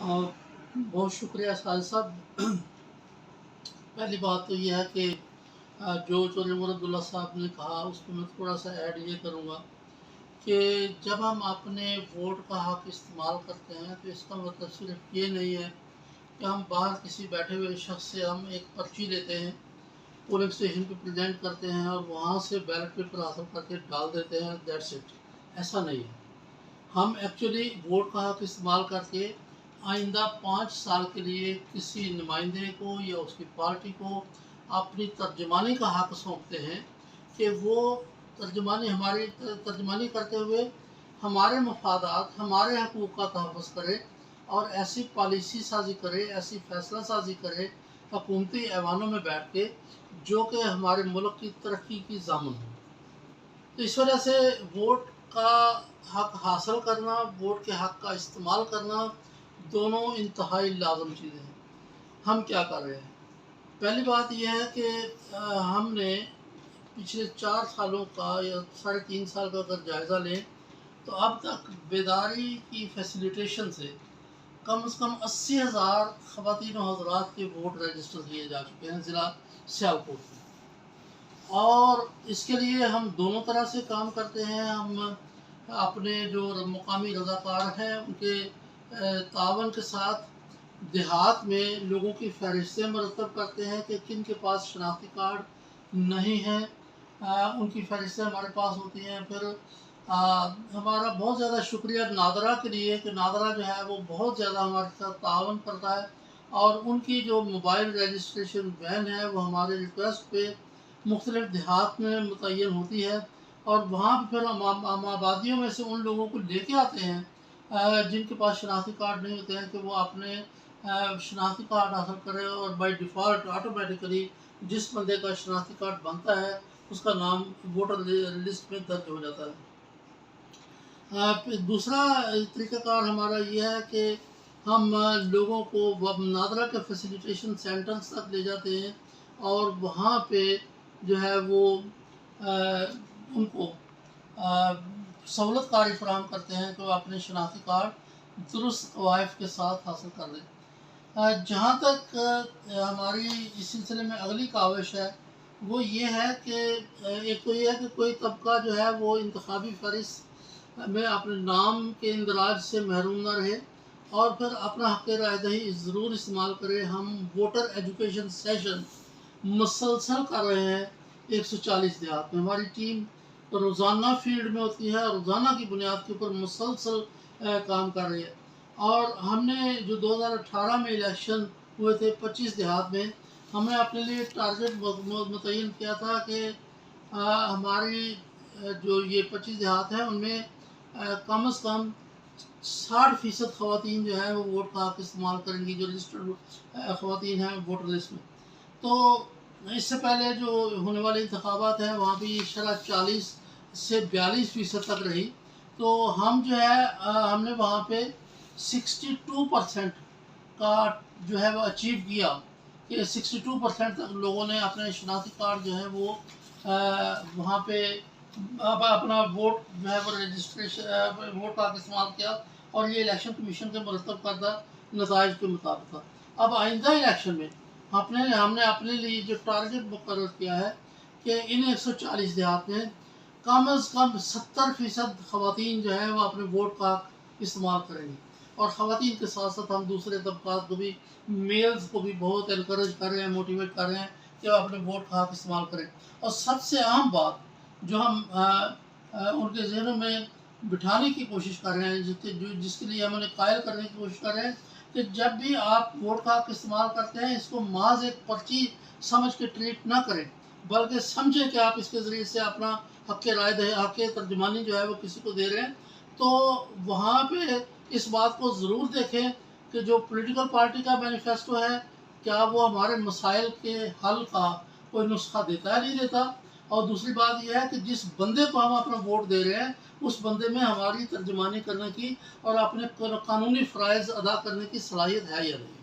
बहुत शुक्रिया साजिद साहब। पहली बात तो यह है कि जो चौधरी अब्दुल्ला साहब ने कहा उसको मैं थोड़ा सा ऐड ये करूँगा कि जब हम अपने वोट का हक इस्तेमाल करते हैं तो इसका मतलब सिर्फ ये नहीं है कि हम बाहर किसी बैठे हुए शख्स से हम एक पर्ची लेते हैं, पोलिंग स्टेशन पे प्रेजेंट करते हैं और वहाँ से बैलेट पेपर हासिल करके डाल देते हैं, दैट्स इट। ऐसा नहीं है। हम एक्चुअली वोट का हक इस्तेमाल करके आइंदा 5 साल के लिए किसी नुमाइंदे को या उसकी पार्टी को अपनी तर्जमानी का हक सौंपते हैं कि वो हमारी तर्जमानी करते हुए हमारे मफादात, हमारे हकूक़ का तहफ़्फ़ुज़ करे और ऐसी पॉलिसी साजी करे, ऐसी फ़ैसला साजी करे हुकूमती ऐवानों में बैठ के जो कि हमारे मुल्क की तरक्की की ज़ामन हो। तो इस वजह से वोट का हक हासिल करना, वोट के हक का इस्तेमाल करना दोनों इंतहाई लाज़म चीज़ें हैं। हम क्या कर रहे हैं? पहली बात यह है कि हमने पिछले 4 सालों का या 3.5 साल का अगर जायज़ा लें तो अब तक बेदारी की फैसिलिटेशन से कम 80,000 ख़वातीन और हज़रात के वोट रजिस्टर किए जा चुके हैं ज़िला सियालकोट में। और इसके लिए हम दोनों तरह से काम करते हैं। हम अपने जो मुकामी रज़ाकार हैं उनके तावन के साथ देहात में लोगों की फ़हरिस्तें मरतब करते हैं कि किन के पास शनाख्ती कार्ड नहीं है, उनकी फ़हरिस्तें हमारे पास होती हैं। फिर हमारा बहुत ज़्यादा शुक्रिया नादरा के लिए कि नादरा जो है वो बहुत ज़्यादा हमारे साथ तावन करता है और उनकी जो मोबाइल रजिस्ट्रेशन वैन है वो हमारे रिक्वेस्ट पे मुख्तलिफ़ देहात में मुतय्यन होती है और वहाँ पर फिर हम आबादियों में से उन लोगों को लेके आते हैं जिनके पास शनाख्ती कार्ड नहीं होते हैं कि वो अपने शनाख्ती कार्ड हासिल करें और बाय डिफ़ॉल्ट ऑटोमेटिकली जिस बंदे का शनाख्ती कार्ड बनता है उसका नाम वोटर लिस्ट में दर्ज हो जाता है। दूसरा तरीक़ाकार हमारा यह है कि हम लोगों को नादरा के फैसिलिटेशन सेंटर्स तक ले जाते हैं और वहाँ पे जो है वो उनको सहूलत कारी फराहम करते हैं कि वो अपने शनाख्ती कार्ड दुरुस्त कवायद के साथ हासिल कर लें। जहाँ तक हमारी इस सिलसिले में अगली काविश है वो ये है कि एक तो ये है कि कोई तबका जो है वो इंतखाबी फ़हरिस्त में अपने नाम के इंदराज से महरूम न रहे और फिर अपना हक़ राय दही ज़रूर इस्तेमाल करे। हम वोटर एजुकेशन सेशन मुसलसल कर रहे हैं 140 देहात में। हमारी टीम रोज़ाना फील्ड में होती है, रोज़ाना की बुनियाद के ऊपर मुसलसल काम कर रही है। और हमने जो 2018 में इलेक्शन हुए थे 25 देहात में, हमने अपने लिए टारगेट मुतय्यन किया था कि हमारी जो ये 25 देहात हैं उनमें कम से कम 60% ख़वातीन जो है वो वोट का हक़ इस्तेमाल करेंगी, जो रजिस्टर्ड ख़वातीन हैं वोटर लिस्ट में। तो इससे पहले जो होने वाले इंतखाबात हैं वहाँ भी शरह 40 से 42% तक रही। तो हम जो है हमने वहाँ पे 62% का जो है वो अचीव किया कि 62% तक लोगों ने अपने शनाख्ती कार्ड जो है वो वहाँ पे अपना वोट जो है वो रजिस्ट्रेशन वोट का इस्तेमाल किया और ये इलेक्शन कमीशन के मुरतब करदा नताइज के मुताबिक था। अब आइंदा इलेक्शन में हमने अपने लिए जो टारगेट मुकर्रर किया है कि इन 140 देहात में कम से कम 70% ख़वातीन जो है वो अपने वोट का इस्तेमाल करेंगी और ख़वातीन के साथ साथ हम दूसरे तबक़ात को भी, मेल्स को भी बहुत इनकरेज कर रहे हैं, मोटिवेट कर रहे हैं कि वो अपने वोट का हक़ इस्तेमाल करें। और सबसे अहम बात जो हम उनके ज़हनों में बिठाने की कोशिश कर रहे हैं, जिसके लिए हम उन्हें कायल करने की कोशिश कर रहे हैं कि जब भी आप वोट का हक़ इस्तेमाल करते हैं इसको महज एक पर्ची समझ के ट्रीट ना करें, बल्कि समझें कि आप इसके ज़रिए से अपना हक़ राय दही, हक़ तर्जुमानी जो है वो किसी को दे रहे हैं। तो वहाँ पे इस बात को ज़रूर देखें कि जो पॉलिटिकल पार्टी का मैनिफेस्टो है क्या वो हमारे मसाइल के हल का कोई नुस्खा देता है, नहीं देता। और दूसरी बात यह है कि जिस बंदे को हम अपना वोट दे रहे हैं उस बंदे में हमारी तर्जुमानी करने की और अपने कानूनी फ़राइज़ अदा करने की सलाहियत है या नहीं।